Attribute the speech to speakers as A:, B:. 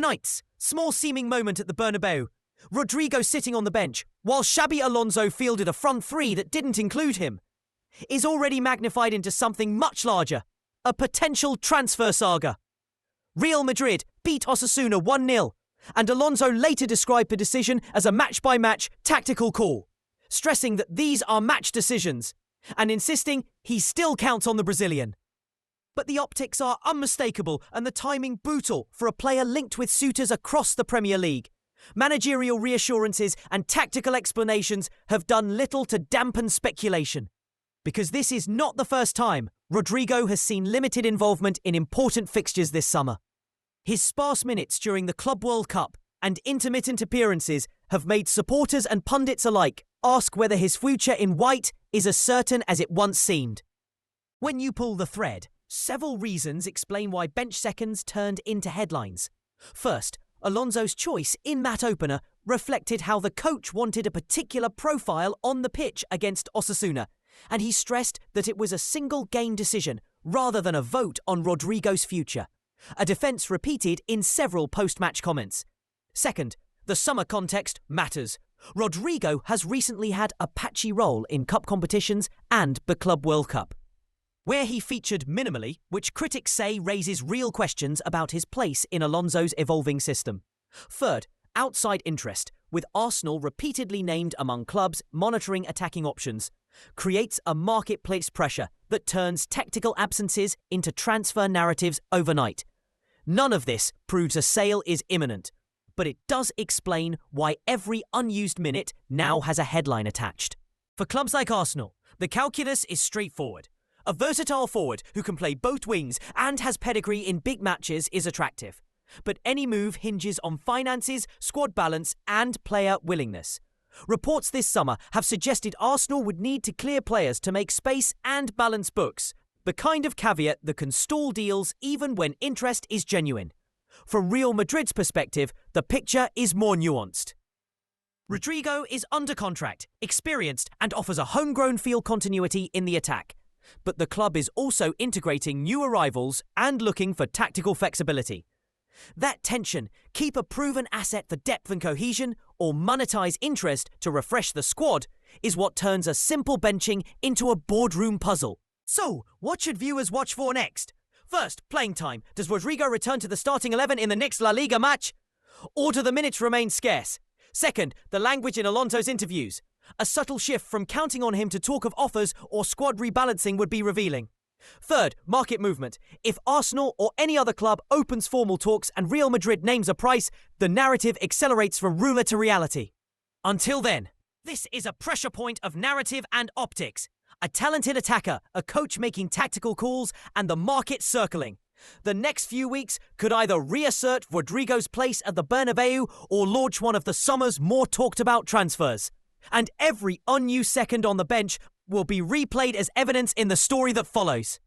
A: Tonight's small-seeming moment at the Bernabeu, Rodrygo sitting on the bench, while shabby Alonso fielded a front three that didn't include him, is already magnified into something much larger, a potential transfer saga. Real Madrid beat Osasuna 1-0, and Alonso later described the decision as a match-by-match tactical call, stressing that these are match decisions, and insisting he still counts on the Brazilian. But the optics are unmistakable and the timing brutal for a player linked with suitors across the Premier League. Managerial reassurances and tactical explanations have done little to dampen speculation. Because this is not the first time Rodrygo has seen limited involvement in important fixtures this summer. His sparse minutes during the Club World Cup and intermittent appearances have made supporters and pundits alike ask whether his future in white is as certain as it once seemed. When you pull the thread, several reasons explain why bench seconds turned into headlines. First, Alonso's choice in mat opener reflected how the coach wanted a particular profile on the pitch against Osasuna, and he stressed that it was a single game decision rather than a vote on Rodrygo's future, a defence repeated in several post-match comments. Second, the summer context matters. Rodrygo has recently had a patchy role in cup competitions and the Club World Cup, where he featured minimally, which critics say raises real questions about his place in Alonso's evolving system. Third, outside interest, with Arsenal repeatedly named among clubs monitoring attacking options, creates a marketplace pressure that turns tactical absences into transfer narratives overnight. None of this proves a sale is imminent, but it does explain why every unused minute now has a headline attached. For clubs like Arsenal, the calculus is straightforward. A versatile forward who can play both wings and has pedigree in big matches is attractive. But any move hinges on finances, squad balance, and player willingness. Reports this summer have suggested Arsenal would need to clear players to make space and balance books, the kind of caveat that can stall deals even when interest is genuine. From Real Madrid's perspective, the picture is more nuanced. Rodrygo is under contract, experienced, and offers a homegrown feel continuity in the attack. But the club is also integrating new arrivals and looking for tactical flexibility. That tension, keep a proven asset for depth and cohesion, or monetize interest to refresh the squad, is what turns a simple benching into a boardroom puzzle. So, what should viewers watch for next? First, playing time. Does Rodrygo return to the starting 11 in the next La Liga match? Or do the minutes remain scarce? Second, the language in Alonso's interviews. A subtle shift from counting on him to talk of offers or squad rebalancing would be revealing. Third, market movement. If Arsenal or any other club opens formal talks and Real Madrid names a price, the narrative accelerates from rumour to reality. Until then, this is a pressure point of narrative and optics. A talented attacker, a coach making tactical calls, and the market circling. The next few weeks could either reassert Rodrygo's place at the Bernabeu or launch one of the summer's more talked about transfers. And every unused second on the bench will be replayed as evidence in the story that follows.